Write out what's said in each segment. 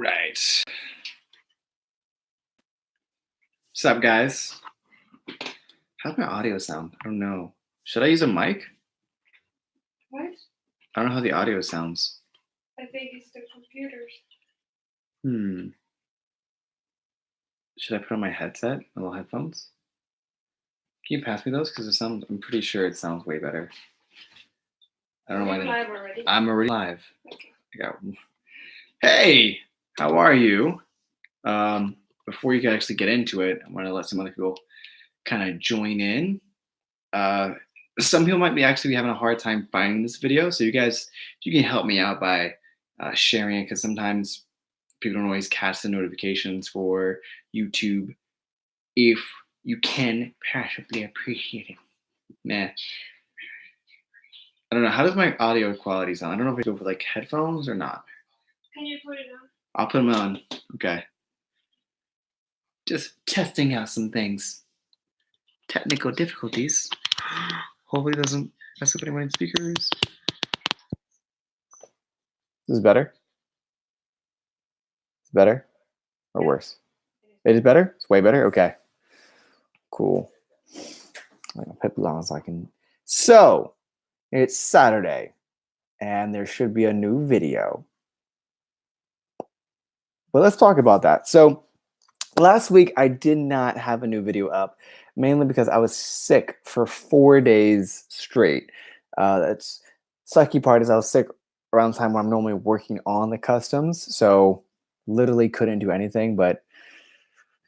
right. What's up, guys? How's my audio sound? I don't know. Should I use a mic? What? I don't know how the audio sounds. I think it's the computers. Should I put on my headset, my little headphones? Can you pass me those? Because I'm pretty sure it sounds way better. I don't know why. Are you live already? I'm already live. Okay. Hey, how are you? Before you can actually get into it, I want to let some other people kind of join in. Some people might be having a hard time finding this video, so you can help me out by sharing it, because sometimes people don't always catch the notifications for YouTube. If you can, possibly appreciate it. Nah. I don't know. How does my audio quality sound? I don't know if I go for like headphones or not. Can you put it on? I'll put them on. Okay. Just testing out some things. Technical difficulties. Hopefully it doesn't mess up anyone's speakers. This is better? It's better? Or worse? It is better? It's way better? Okay. Cool. I'm gonna put it on so I can. So, it's Saturday, and there should be a new video. But let's talk about that. So, last week I did not have a new video up, mainly because I was sick for 4 days straight. That's sucky part is I was sick around the time when I'm normally working on the customs, so literally couldn't do anything but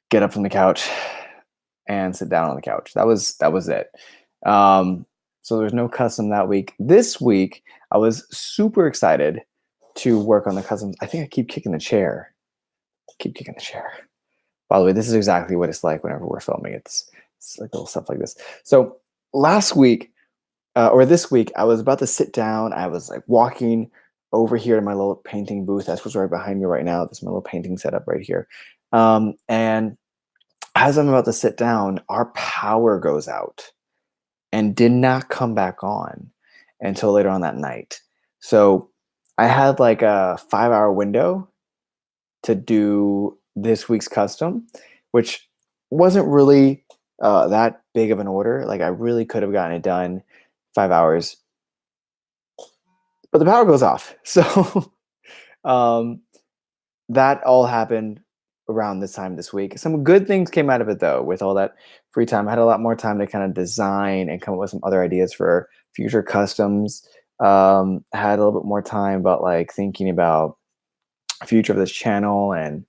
get up from the couch and sit down on the couch. That was it. So there's no custom that week. This week I was super excited to work on the customs. I think I keep kicking the chair. By the way, this is exactly what it's like whenever we're filming. It's like little stuff like this. So last week, or this week, I was about to sit down. I was like walking over here to my little painting booth. That's what's right behind me right now. This is my little painting setup right here. And as I'm about to sit down, our power goes out and did not come back on until later on that night. So I had like a 5-hour window to do this week's custom, which wasn't really that big of an order. Like I really could have gotten it done 5 hours, but the power goes off. So that all happened around this time this week. Some good things came out of it though. With all that free time, I had a lot more time to kind of design and come up with some other ideas for future customs. I had a little bit more time about like thinking about future of this channel and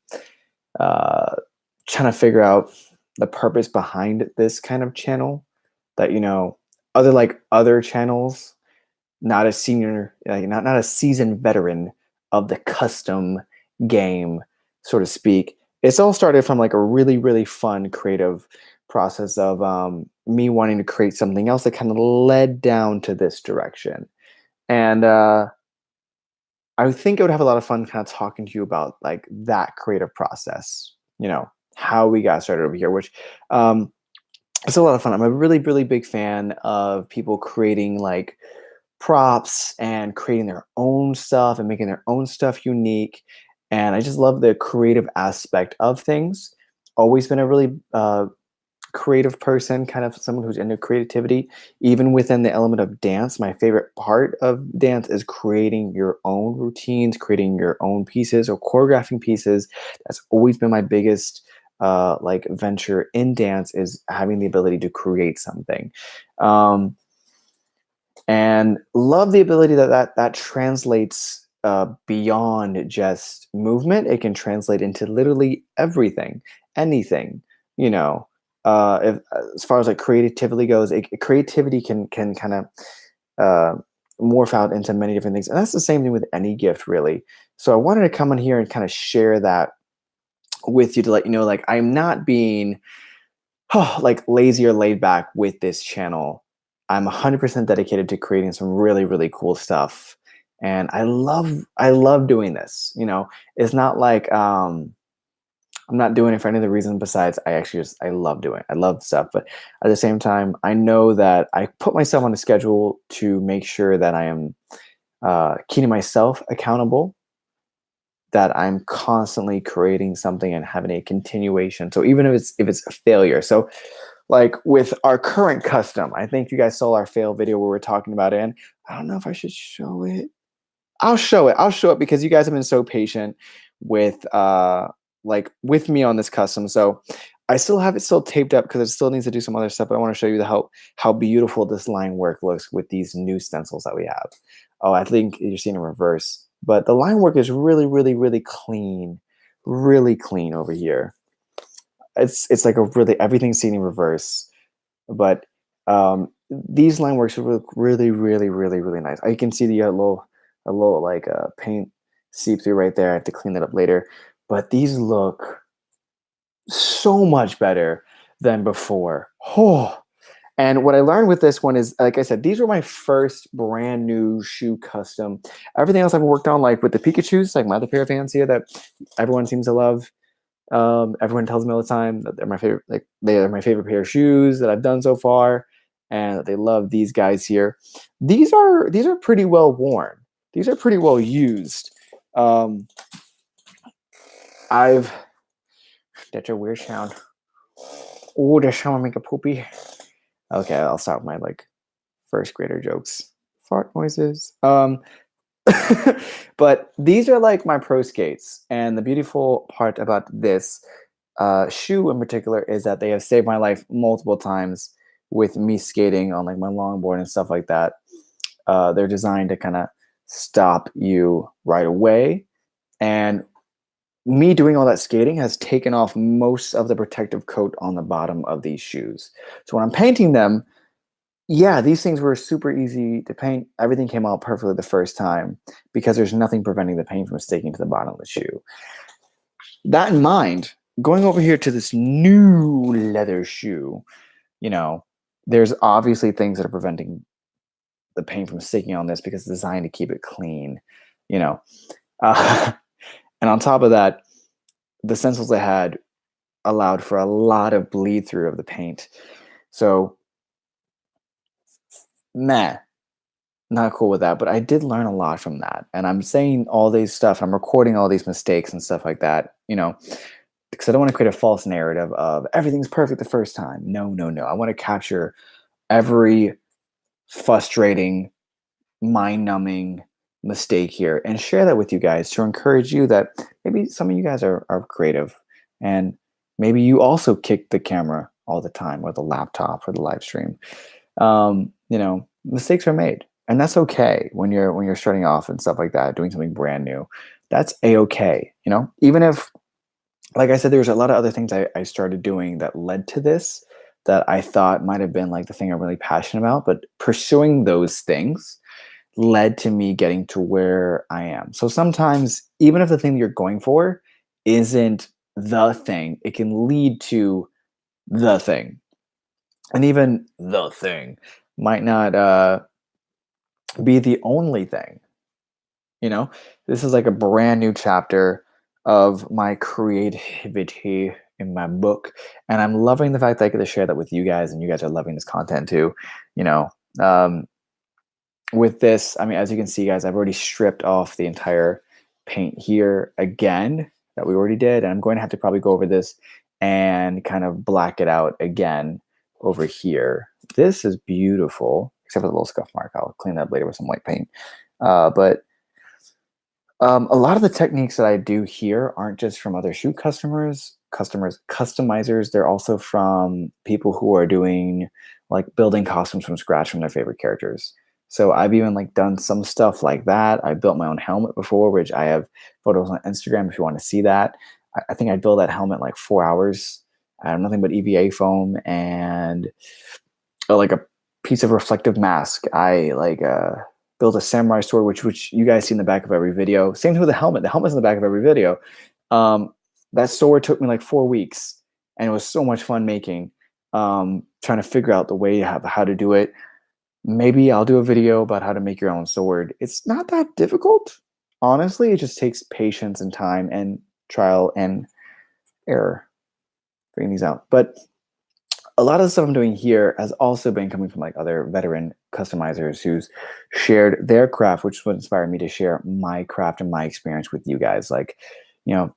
trying to figure out the purpose behind this kind of channel that, other channels, not a senior, not a seasoned veteran of the custom game, so to speak. It's all started from like a really, really fun creative process of me wanting to create something else that kind of led down to this direction. And I think I would have a lot of fun kind of talking to you about like that creative process, how we got started over here, which it's a lot of fun. I'm a really, really big fan of people creating like props and creating their own stuff and making their own stuff unique. And I just love the creative aspect of things. Always been a really creative person, kind of someone who's into creativity. Even within the element of dance, my favorite part of dance is creating your own routines, creating your own pieces or choreographing pieces. That's always been my biggest venture in dance, is having the ability to create something. And love the ability that translates beyond just movement. It can translate into literally everything, anything, if, as far as like creativity goes, creativity can kind of morph out into many different things. And that's the same thing with any gift, really. So I wanted to come in here and kind of share that with you to let you know, like, I'm not being like lazy or laid back with this channel. I'm 100% dedicated to creating some really, really cool stuff. And I love doing this. It's not like, I'm not doing it for any other reason besides I love doing it. I love stuff. But at the same time, I know that I put myself on a schedule to make sure that I am keeping myself accountable, that I'm constantly creating something and having a continuation. So even if it's a failure. So like with our current custom, I think you guys saw our fail video where we're talking about it. And I don't know if I should show it. I'll show it. I'll show it because you guys have been so patient with like with me on this custom. So I still have it still taped up because it still needs to do some other stuff, but I want to show you the how beautiful this line work looks with these new stencils that we have. Oh, I think you're seeing in reverse. But the line work is really, really, really clean. Really clean over here. It's like a really everything's seen in reverse. But these line works look really, really, really, really nice. You can see the a little like paint seep through right there. I have to clean that up later. But these look so much better than before. Oh, and what I learned with this one is, like I said, these were my first brand new shoe custom. Everything else I've worked on, like with the Pikachus, like my other pair of fans here that everyone seems to love. Everyone tells me all the time that they're my favorite, like they are my favorite pair of shoes that I've done so far, and that they love these guys here. These are pretty well worn. These are pretty well used. I've That's a weird sound. Oh, does someone make a poopy? Okay, I'll stop my like first grader jokes. Fart noises. But these are like my pro skates, and the beautiful part about this shoe in particular is that they have saved my life multiple times with me skating on like my longboard and stuff like that. They're designed to kind of stop you right away, and me doing all that skating has taken off most of the protective coat on the bottom of these shoes. So when I'm painting them, yeah, these things were super easy to paint. Everything came out perfectly the first time because there's nothing preventing the paint from sticking to the bottom of the shoe. That in mind, going over here to this new leather shoe, you know, there's obviously things that are preventing the paint from sticking on this because it's designed to keep it clean, you know. Uh, and on top of that, the stencils I had allowed for a lot of bleed through of the paint. So, meh, not cool with that. But I did learn a lot from that. And I'm saying all these stuff, I'm recording all these mistakes and stuff like that, you know, because I don't want to create a false narrative of everything's perfect the first time. No, no, no. I want to capture every frustrating, mind numbing mistake here and share that with you guys to encourage you that maybe some of you guys are creative and maybe you also kick the camera all the time or the laptop or the live stream. You know, mistakes are made, and that's okay when you're starting off and stuff like that, doing something brand new. That's a-okay, you know, even if, like I said, there's a lot of other things I started doing that led to this that I thought might have been like the thing I'm really passionate about, but pursuing those things led to me getting to where I am. So sometimes, even if the thing you're going for isn't the thing, it can lead to the thing. And even the thing might not be the only thing. You know, this is like a brand new chapter of my creativity in my book. And I'm loving the fact that I get to share that with you guys, and you guys are loving this content too. You know, with this, I mean, as you can see, guys, I've already stripped off the entire paint here again that we already did. And I'm going to have to probably go over this and kind of black it out again over here. This is beautiful, except for the little scuff mark. I'll clean that up later with some white paint. But a lot of the techniques that I do here aren't just from other shoe customizers. They're also from people who are doing like building costumes from scratch from their favorite characters. So I've even like done some stuff like that. I built my own helmet before, which I have photos on Instagram if you want to see that. I think I built that helmet in like 4 hours. I have nothing but EVA foam and like a piece of reflective mask. I like built a samurai sword, which you guys see in the back of every video. Same thing with the helmet. The helmet's in the back of every video. That sword took me like 4 weeks, and it was so much fun making. Trying to figure out the way how to do it. Maybe I'll do a video about how to make your own sword. It's not that difficult, honestly. It just takes patience and time and trial and error figuring these out. But a lot of the stuff I'm doing here has also been coming from like other veteran customizers who's shared their craft, which is what inspired me to share my craft and my experience with you guys. Like, you know,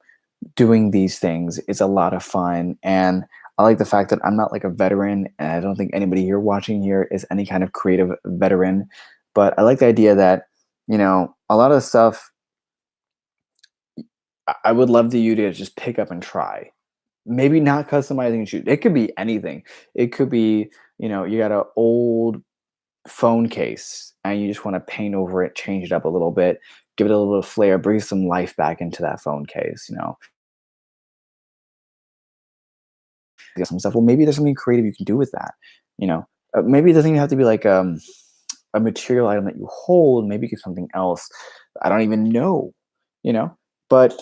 doing these things is a lot of fun. And I like the fact that I'm not like a veteran, and I don't think anybody here watching here is any kind of creative veteran. But I like the idea that, a lot of the stuff I would love to you to just pick up and try. Maybe not customizing a shoe. It could be anything. It could be, you got an old phone case and you just want to paint over it, change it up a little bit, give it a little bit of flair, bring some life back into that phone case. Get some stuff. Well, maybe there's something creative you can do with that. Maybe it doesn't even have to be like a material item that you hold. Maybe it's something else. I don't even know. You know, but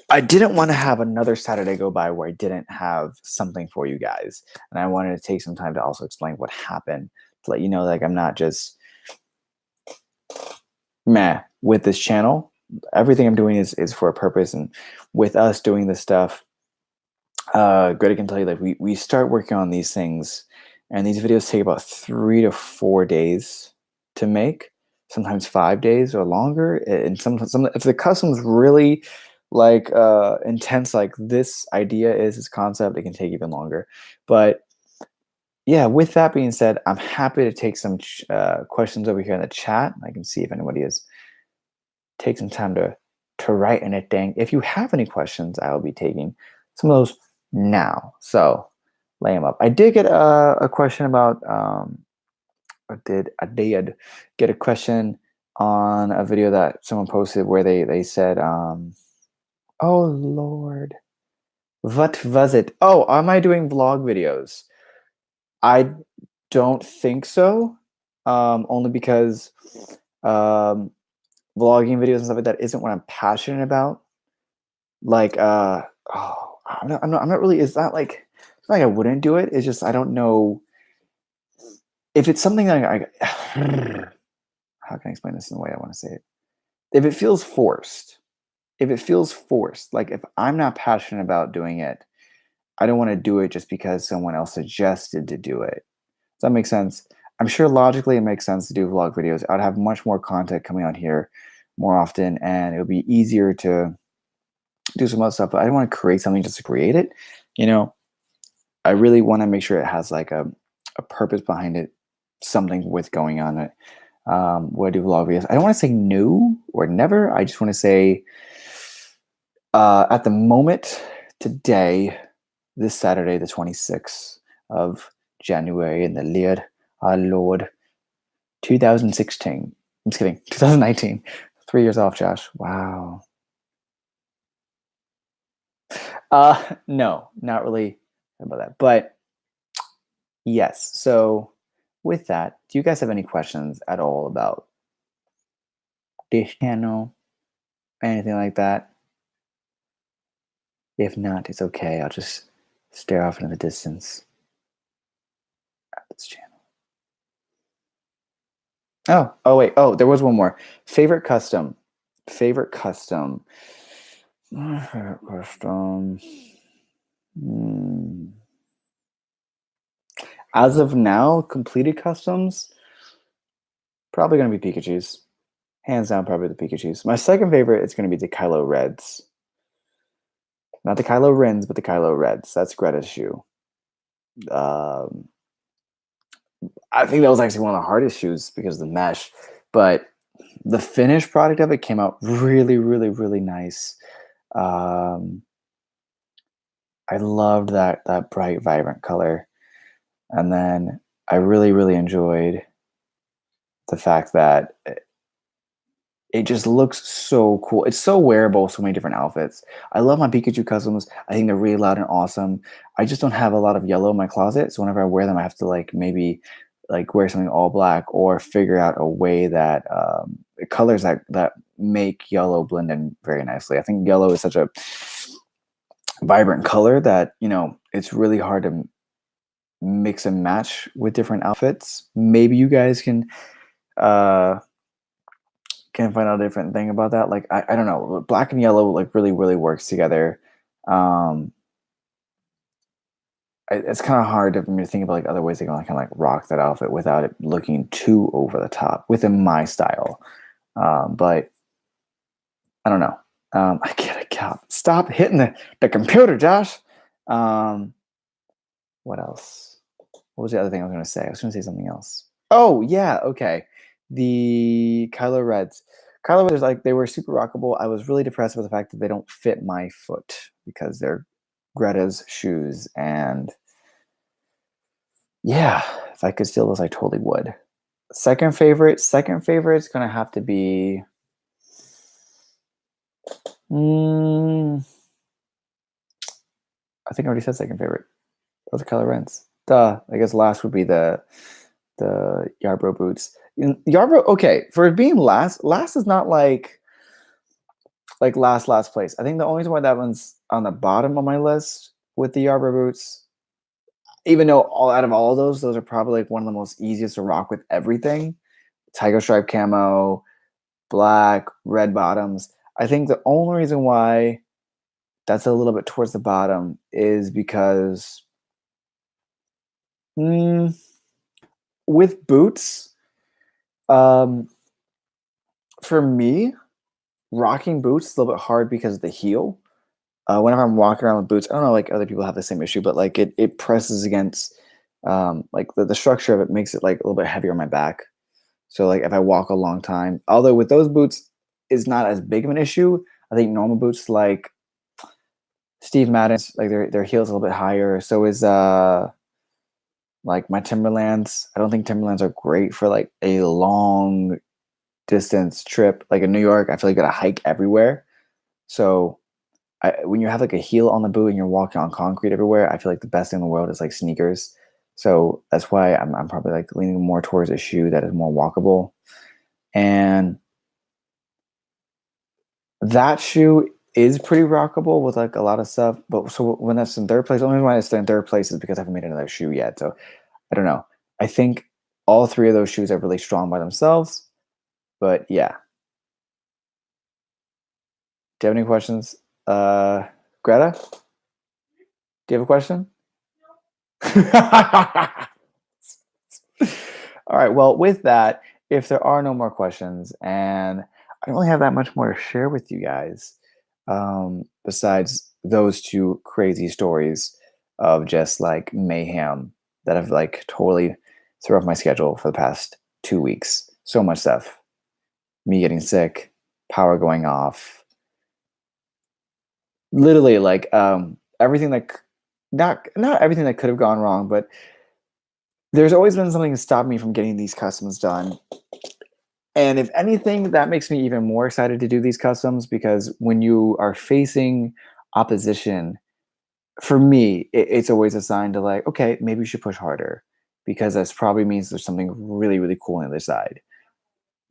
I didn't want to have another Saturday go by where I didn't have something for you guys, and I wanted to take some time to also explain what happened to let you know, like I'm not just meh with this channel. Everything I'm doing is for a purpose, and with us doing this stuff, Greta can tell you, like we start working on these things, and these videos take about 3 to 4 days to make, sometimes 5 days or longer. And some if the custom's really like intense, like this idea is this concept, it can take even longer. But yeah, with that being said, I'm happy to take some questions over here in the chat. I can see if anybody is take some time to write anything. If you have any questions, I will be taking some of those now. So lay them up. I did get a question about I did get a question on a video that someone posted where they said, oh Lord, what was it? Oh, am I doing vlog videos? I don't think so. Only because um, vlogging videos and stuff like that isn't what I'm passionate about. Like, oh, I'm not really. It's not like I wouldn't do it. It's just I don't know if it's something that how can I explain this in the way I want to say it? If it feels forced, like if I'm not passionate about doing it, I don't want to do it just because someone else suggested to do it. Does that make sense? I'm sure logically it makes sense to do vlog videos. I'd have much more content coming out here more often, and it would be easier to do some other stuff. But I don't want to create something just to create it. You know, I really want to make sure it has like a purpose behind it, something with going on it. What I do vlog videos. I don't want to say no or never. I just want to say at the moment, today, this Saturday, the 26th of January in the year, our Lord, 2016. I'm just kidding, 2019. 3 years off, Josh. Wow. No, not really about that. But yes, so with that, do you guys have any questions at all about this channel? Anything like that? If not, it's okay. I'll just stare off into the distance at this channel. Oh wait. Oh, there was one more. Favorite custom. Favorite custom. My favorite custom. Hmm. As of now, completed customs, probably gonna be Pikachu's. Hands down, probably the Pikachu's. My second favorite is gonna be the Kylo Reds. Not the Kylo Rens, but the Kylo Reds. That's Greta's shoe. Um, I think that was actually one of the hardest shoes because of the mesh, but the finished product of it came out really, really, really nice. Um, I loved that bright, vibrant color, and then I really, really enjoyed the fact that it just looks so cool. It's so wearable, so many different outfits. I love my Pikachu customs. I think they're really loud and awesome. I just don't have a lot of yellow in my closet, so whenever I wear them, I have to like maybe like wear something all black or figure out a way that colors that make yellow blend in very nicely. I think yellow is such a vibrant color that it's really hard to mix and match with different outfits. Maybe you guys uh can find out a different thing about that. Like I don't know, black and yellow like really really works together. Um, it's kind of hard for me to think about like other ways they can kind of like rock that outfit without it looking too over the top within my style. But I don't know. I get a cap. Stop hitting the computer, Josh. Um, what else? What was the other thing I was going to say? I was going to say something else. Oh yeah, okay. The Kylo Reds. Kylo Reds, like they were super rockable. I was really depressed with the fact that they don't fit my foot because they're Greta's shoes, and yeah, if I could steal those, I totally would. Second favorite. Second favorite is gonna have to be. Mm, I think I already said second favorite. Those are Kylo Ren's. Duh. I guess last would be the Yarbrough boots. Yarbrough. Okay, for being last, last is not like last place. I think the only reason why that one's on the bottom of my list with the Yarbrough boots, even though all out of all of those are probably like one of the most easiest to rock with everything. Tiger stripe camo, black, red bottoms. I think the only reason why that's a little bit towards the bottom is because mm, with boots, um, for me, rocking boots is a little bit hard because of the heel. Whenever I'm walking around with boots, I don't know, like other people have the same issue, but like it presses against like the structure of it makes it like a little bit heavier on my back. So like if I walk a long time, although with those boots is not as big of an issue. I think normal boots like Steve Madden's like their heels a little bit higher. So is like my Timberlands. I don't think Timberlands are great for like a long distance trip. Like in New York, I feel like you gotta hike everywhere. So when you have like a heel on the boot and you're walking on concrete everywhere, I feel like the best thing in the world is like sneakers. So that's why I'm probably like leaning more towards a shoe that is more walkable. And that shoe is pretty rockable with like a lot of stuff. But so when that's in third place, the only reason why it's in third place is because I haven't made another shoe yet. So I don't know. I think all three of those shoes are really strong by themselves. But yeah. Do you have any questions? Greta? Do you have a question? All right. Well, with that, if there are no more questions, and I don't really have that much more to share with you guys, besides those two crazy stories of just like mayhem that have like totally threw off my schedule for the past 2 weeks. So much stuff. Me getting sick, power going off, literally like everything that not everything that could have gone wrong, but there's always been something to stop me from getting these customs done. And if anything, that makes me even more excited to do these customs because when you are facing opposition, for me, it's always a sign to like, okay, maybe you should push harder because this probably means there's something really, really cool on the other side.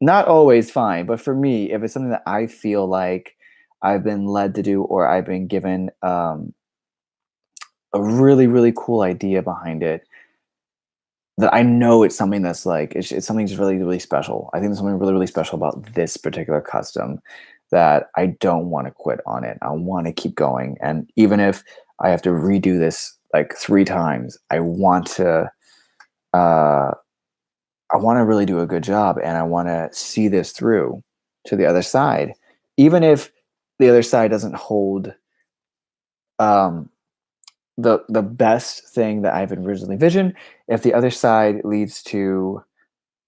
Not always fine, but for me, if it's something that I feel like I've been led to do or I've been given a really, really cool idea behind it, that I know it's something that's like it's something just really really special. I think there's something really really special about this particular custom that I don't want to quit on it. I want to keep going, and even if I have to redo this like 3 times, uh, I want to really do a good job, and I want to see this through to the other side, even if the other side doesn't hold um, the best thing that I've originally envisioned. If the other side leads to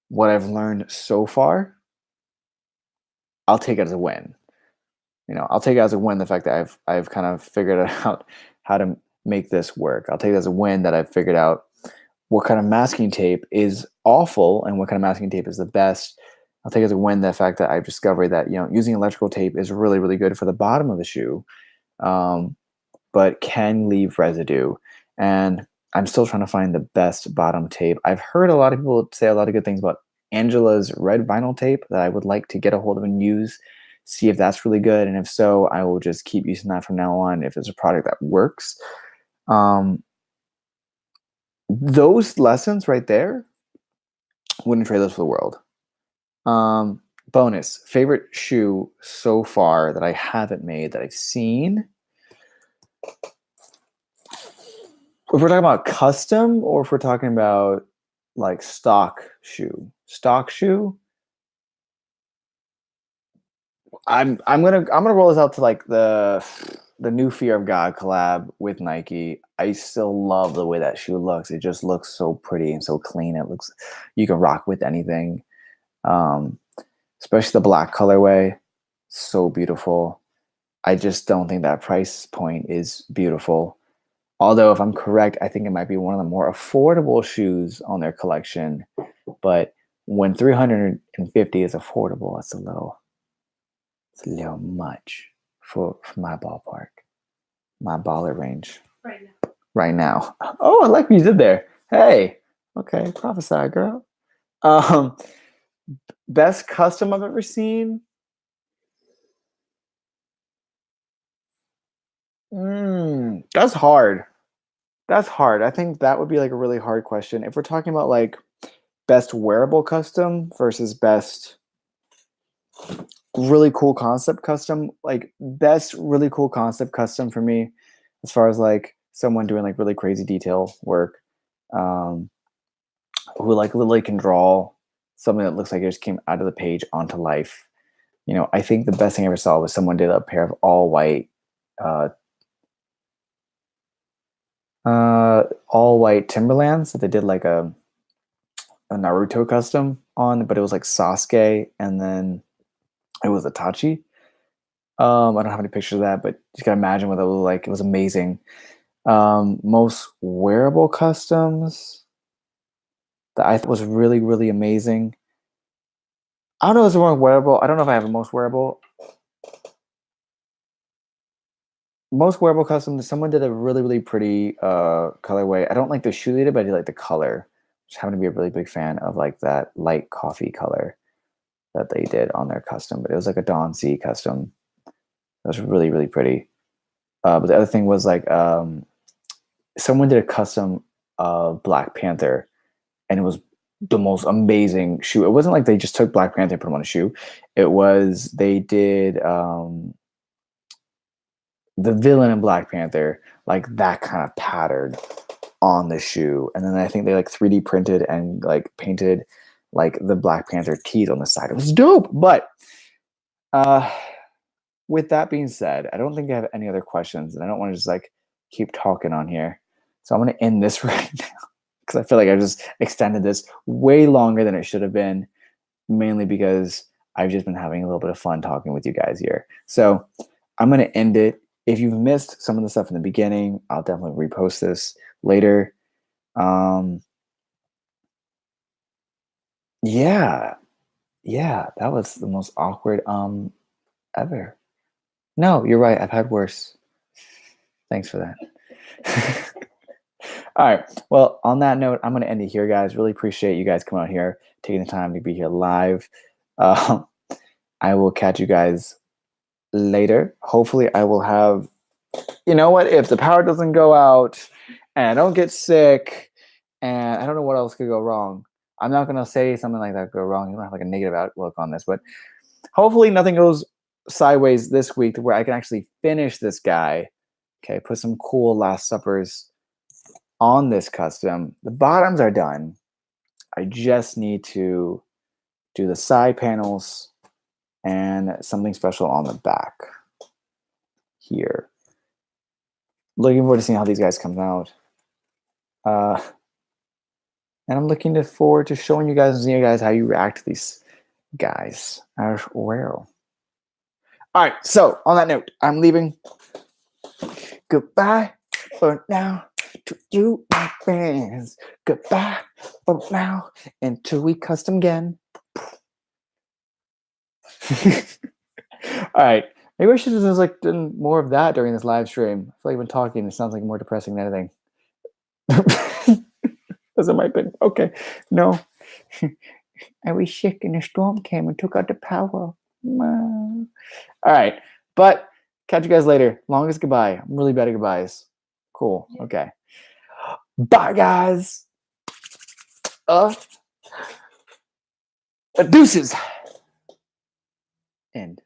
what I've learned so far, I'll take it as a win. I'll take it as a win the fact that I've kind of figured out how to make this work. I'll take it as a win that I've figured out what kind of masking tape is awful and what kind of masking tape is the best. I'll take it as a win the fact that I've discovered that using electrical tape is really really good for the bottom of the shoe, um, but can leave residue. And I'm still trying to find the best bottom tape. I've heard a lot of people say a lot of good things about Angela's red vinyl tape that I would like to get a hold of and use, see if that's really good. And if so, I will just keep using that from now on if it's a product that works. Um, those lessons right there, wouldn't trade those for the world. Bonus, favorite shoe so far that I haven't made that I've seen. If we're talking about custom or if we're talking about like stock shoe, I'm gonna roll this out to like the new Fear of God collab with Nike. I still love the way that shoe looks. It just looks so pretty and so clean. It looks you can rock with anything. Um, Especially the black colorway, so beautiful. I just don't think that price point is beautiful. Although, if I'm correct, I think it might be one of the more affordable shoes on their collection. But when 350 is affordable, it's a little much for my ballpark, my baller range Right now. right now. Oh, I like what you did there. Hey, okay, prophesy, girl. Um, Best custom I've ever seen. That's hard. That's hard. I think that would be like a really hard question. If we're talking about like best wearable custom versus best really cool concept custom, like best really cool concept custom for me, as far as like someone doing like really crazy detail work, um, who like literally can draw something that looks like it just came out of the page onto life. You know, I think the best thing I ever saw was someone did a pair of uh, all white Timberlands that they did like a Naruto custom on, but it was like Sasuke and then it was Itachi. I don't have any pictures of that, but you can imagine what it looked like. It was amazing. Most wearable customs that I thought was really, really amazing. I don't know if it's more wearable. I don't know if I have a most wearable. Most wearable custom. Someone did a really, really pretty colorway. I don't like the shoe they did, but I do like the color. Just happen to be a really big fan of like that light coffee color that they did on their custom. But it was like a Dawn C custom. It was really, really pretty. But the other thing was like someone did a custom of Black Panther, and it was the most amazing shoe. It wasn't like they just took Black Panther and put him on a shoe. It was they did the villain in Black Panther, like that kind of pattern on the shoe, and then I think they like 3D printed and like painted like the Black Panther teeth on the side. It was dope. But uh, with that being said, I don't think I have any other questions, and I don't want to just like keep talking on here. So I'm going to end this right now because I feel like I've just extended this way longer than it should have been, mainly because I've just been having a little bit of fun talking with you guys here. So I'm going to end it. If you've missed some of the stuff in the beginning, I'll definitely repost this later. Yeah, yeah, that was the most awkward ever. No, you're right. I've had worse. Thanks for that. All right. Well, on that note, I'm going to end it here, guys. Really appreciate you guys coming out here, taking the time to be here live. Uh, I will catch you guys later. Hopefully, I will have, you know what, if the power doesn't go out and I don't get sick and I don't know what else could go wrong. I'm not going to say something like that go wrong. You don't have like a negative outlook on this, but hopefully nothing goes sideways this week to where I can actually finish this guy. Okay, put some cool Last Suppers on this custom. The bottoms are done. I just need to do the side panels and something special on the back here. Looking forward to seeing how these guys come out. And I'm looking forward to showing you guys and seeing you guys how you react to these guys as well. All right, so on that note, I'm leaving. Goodbye for now to you, my friends. Goodbye for now until we custom again. All right. Maybe I should have just like done more of that during this live stream. I feel like I've been talking. It sounds like more depressing than anything. That's my opinion. Okay. No. I was sick and a storm came and took out the power. All right. But catch you guys later. Longest goodbye. I'm really bad at goodbyes. Cool. Okay. Bye, guys. Deuces. End.